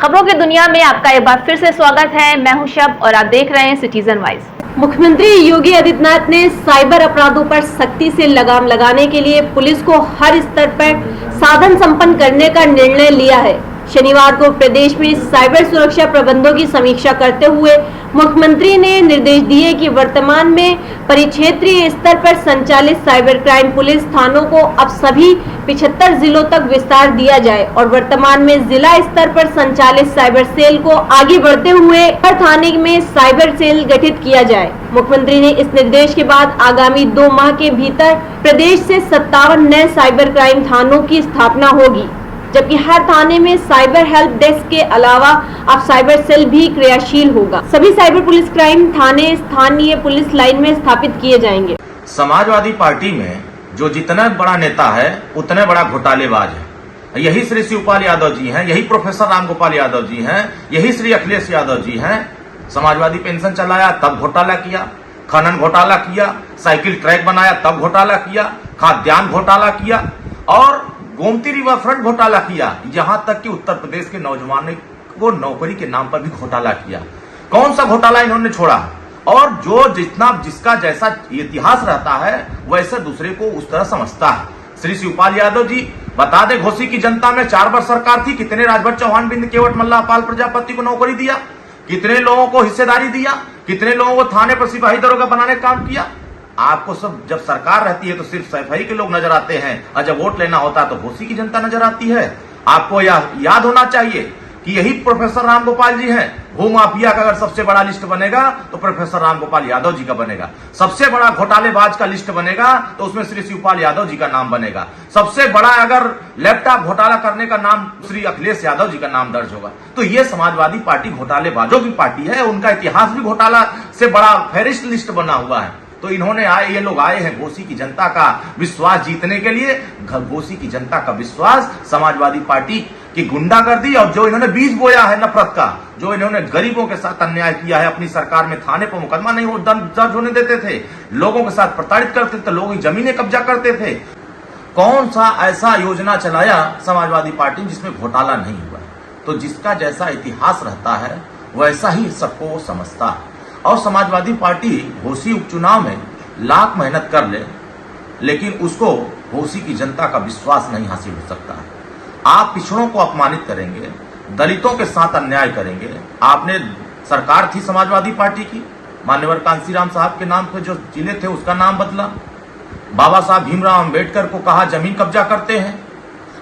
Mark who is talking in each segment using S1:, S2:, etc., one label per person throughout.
S1: खबरों की दुनिया में आपका एक बार फिर से स्वागत है। मैं हूं शब और आप देख रहे हैं सिटीजन वाइज।
S2: मुख्यमंत्री योगी आदित्यनाथ ने साइबर अपराधों पर सख्ती से लगाम लगाने के लिए पुलिस को हर स्तर पर साधन संपन्न करने का निर्णय लिया है। शनिवार को प्रदेश में साइबर सुरक्षा प्रबंधों की समीक्षा करते हुए मुख्यमंत्री ने निर्देश दिए कि वर्तमान में परिक्षेत्रीय स्तर पर संचालित साइबर क्राइम पुलिस थानों को अब सभी 75 जिलों तक विस्तार दिया जाए और वर्तमान में जिला स्तर पर संचालित साइबर सेल को आगे बढ़ते हुए हर थाने में साइबर सेल गठित किया जाए। मुख्यमंत्री ने इस निर्देश के बाद आगामी 2 माह के भीतर प्रदेश से 57 नए साइबर क्राइम थानों की स्थापना होगी, जबकि हर थाने में साइबर हेल्प डेस्क के अलावा अब साइबर सेल भी क्रियाशील होगा। सभी साइबर पुलिस क्राइम थाने स्थानीय पुलिस लाइन में स्थापित किए जाएंगे।
S3: समाजवादी पार्टी में जो जितना बड़ा नेता है उतने बड़ा घोटालेबाज है। यही श्री शिवपाल यादव जी हैं, यही प्रोफेसर रामगोपाल यादव जी हैं, यही श्री अखिलेश यादव जी हैं। समाजवादी पेंशन चलाया तब घोटाला किया, खनन घोटाला किया, साइकिल ट्रैक बनाया तब घोटाला किया, खाद्यान्न घोटाला किया और गोमती रिवर फ्रंट घोटाला किया। यहां तक कि उत्तर प्रदेश के नौजवानों को नौकरी के नाम पर भी घोटाला किया। कौन सा घोटाला इन्होंने छोड़ा? और जो जिसका जैसा इतिहास रहता है वैसे दूसरे को उस तरह समझता है। श्री शिवपाल यादव जी बता दे, घोसी की जनता में 4 वर्ष सरकार थी, कितने राजभर चौहान, बिंद केवट, मल्लापाल प्रजापति को नौकरी दिया, कितने लोगों को हिस्सेदारी दिया, कितने लोगों को थाने पर सिपाही दरोगा बनाने का काम किया। आपको सब जब सरकार रहती है तो सिर्फ सफाई के लोग नजर आते हैं और जब वोट लेना होता है तो घोसी की जनता नजर आती है। आपको यह याद होना चाहिए कि यही प्रोफेसर रामगोपाल जी हैं। भूमाफिया का अगर सबसे बड़ा लिस्ट बनेगा तो प्रोफेसर रामगोपाल यादव जी का बनेगा। सबसे बड़ा घोटालेबाज का लिस्ट बनेगा तो उसमें श्री शिवपाल यादव जी का नाम बनेगा। सबसे बड़ा अगर लैपटॉप घोटाला करने का नाम श्री अखिलेश यादव जी का नाम दर्ज होगा। तो ये समाजवादी पार्टी घोटालेबाजों की पार्टी है। उनका इतिहास भी घोटाला से बड़ा फेरिस्ट लिस्ट बना हुआ है। तो इन्होंने ये लोग आए हैं घोसी की जनता का विश्वास जीतने के लिए। घोसी की जनता का विश्वास समाजवादी पार्टी की गुंडागर्दी और जो इन्होंने बीज बोया है नफरत का, जो इन्होंने गरीबों के साथ अन्याय किया है। अपनी सरकार में थाने पर मुकदमा नहीं दर्ज होने देते थे, लोगों के साथ प्रताड़ित करते थे, लोगों की जमीनें कब्जा करते थे। कौन सा ऐसा योजना चलाया समाजवादी पार्टी जिसमें घोटाला नहीं हुआ? तो जिसका जैसा इतिहास रहता है वैसा ही सबको समझता है। और समाजवादी पार्टी घोसी उपचुनाव में लाख मेहनत कर ले, लेकिन उसको घोसी की जनता का विश्वास नहीं हासिल हो सकता है। आप पिछड़ों को अपमानित करेंगे, दलितों के साथ अन्याय करेंगे। आपने सरकार थी समाजवादी पार्टी की, मान्यवर कांसीराम साहब के नाम पे जो जिले थे उसका नाम बदला, बाबा साहब भीमराव अंबेडकर को कहा जमीन कब्जा करते हैं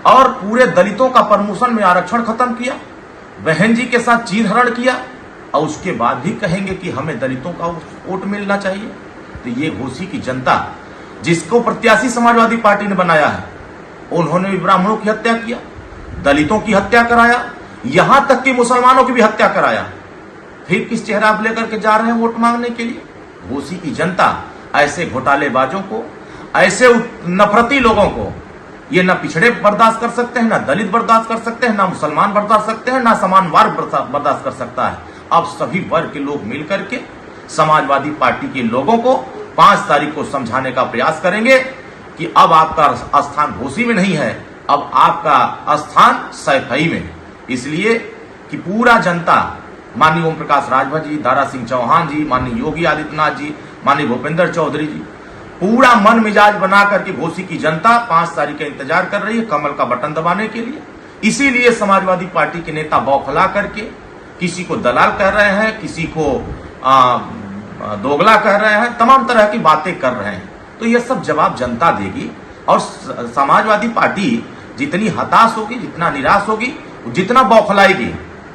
S3: और पूरे दलितों का प्रमोशन में आरक्षण खत्म किया, बहन जी के साथ चीर हरण किया और उसके बाद भी कहेंगे कि हमें दलितों का वोट मिलना चाहिए। तो ये घोसी की जनता जिसको प्रत्याशी समाजवादी पार्टी ने बनाया है, उन्होंने भी ब्राह्मणों की हत्या किया, दलितों की हत्या कराया, यहां तक कि मुसलमानों की भी हत्या कराया। फिर किस चेहरा आप लेकर के जा रहे हैं वोट मांगने के लिए? घोसी की जनता ऐसे घोटालेबाजों को, ऐसे नफरती लोगों को ये ना पिछड़े बर्दाश्त कर सकते हैं, ना दलित बर्दाश्त कर सकते हैं, ना मुसलमान बर्दाश्त सकते हैं, ना समान वर्ग बर्दाश्त कर सकता है। अब सभी वर्ग के लोग मिलकर के समाजवादी पार्टी के लोगों को 5 तारीख को समझाने का प्रयास करेंगे कि अब आपका स्थान घोसी में नहीं है, अब आपका स्थान सैफई में है। इसलिए कि पूरा जनता, माननीय ओम प्रकाश राजभर जी, दारा सिंह चौहान जी, माननीय योगी आदित्यनाथ जी, माननीय भूपेंद्र चौधरी जी, पूरा मन मिजाज बना करके घोसी की जनता 5 तारीख का इंतजार कर रही है कमल का बटन दबाने के लिए। इसीलिए समाजवादी पार्टी के नेता बौखला करके किसी को दलाल कह रहे हैं, किसी को दोगला कह रहे हैं, तमाम तरह की बातें कर रहे हैं। तो ये सब जवाब जनता देगी और समाजवादी पार्टी जितनी हताश होगी, जितना निराश होगी, जितना बौखलाएगी,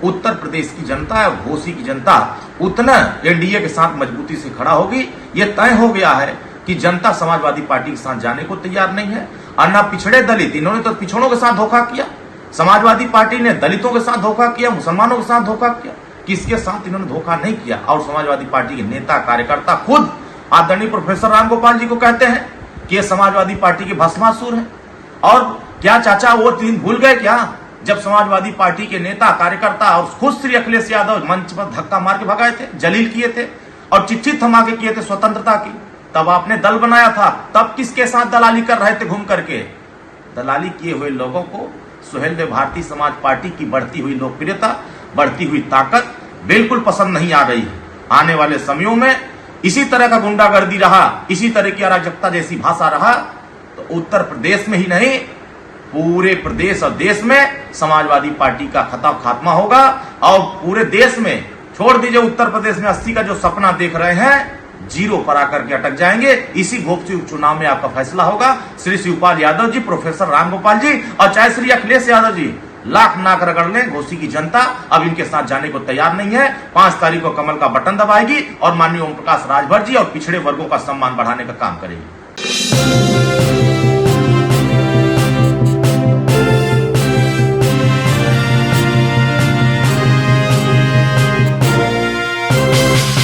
S3: उत्तर प्रदेश की जनता और घोसी की जनता उतना एनडीए के साथ मजबूती से खड़ा होगी। ये तय हो गया है कि जनता समाजवादी पार्टी के साथ जाने को तैयार नहीं है। और ना पिछड़े दलित, इन्होंने तो पिछड़ों के साथ धोखा किया, समाजवादी पार्टी ने दलितों के साथ धोखा किया, मुसलमानों के साथ धोखा किया, किसके साथ इन्होंने धोखा नहीं किया। और समाजवादी पार्टी के नेता कार्यकर्ता खुद आदरणीय प्रोफेसर रामगोपाल जी को कहते हैं कि ये समाजवादी पार्टी के भस्मासुर हैं। और क्या चाचा वो दिन भूल गए क्या जब समाजवादी पार्टी के नेता कार्यकर्ता और खुद श्री अखिलेश यादव मंच पर धक्का मार के भगाए थे, जलील किए थे और चिट्ठी थमा के किए थे स्वतंत्रता की? तब आपने दल बनाया था, तब किसके साथ दलाली कर रहे थे घूम करके? दलाली किए हुए लोगों को सुहेलदेव भारतीय समाज पार्टी की बढ़ती हुई लोकप्रियता, बढ़ती हुई ताकत बिल्कुल पसंद नहीं आ रही है। आने वाले समयों में इसी तरह का गुंडागर्दी रहा, इसी तरह की अराजकता जैसी भाषा रहा, तो उत्तर प्रदेश में ही नहीं पूरे प्रदेश और देश में समाजवादी पार्टी का खात्मा होगा। और पूरे देश में, छोड़ दीजिए उत्तर प्रदेश में 80 का जो सपना देख रहे हैं, जीरो पर आकर के अटक जाएंगे। इसी घोपची उपचुनाव में आपका फैसला होगा। श्री शिवपाल यादव जी, प्रोफेसर रामगोपाल जी और चाहे श्री अखिलेश यादव जी लाख नाक रगड़ लें, घोसी की जनता अब इनके साथ जाने को तैयार नहीं है। 5 तारीख को कमल का बटन दबाएगी और माननीय ओम प्रकाश राजभर जी और पिछड़े वर्गों का सम्मान बढ़ाने का काम करेगी।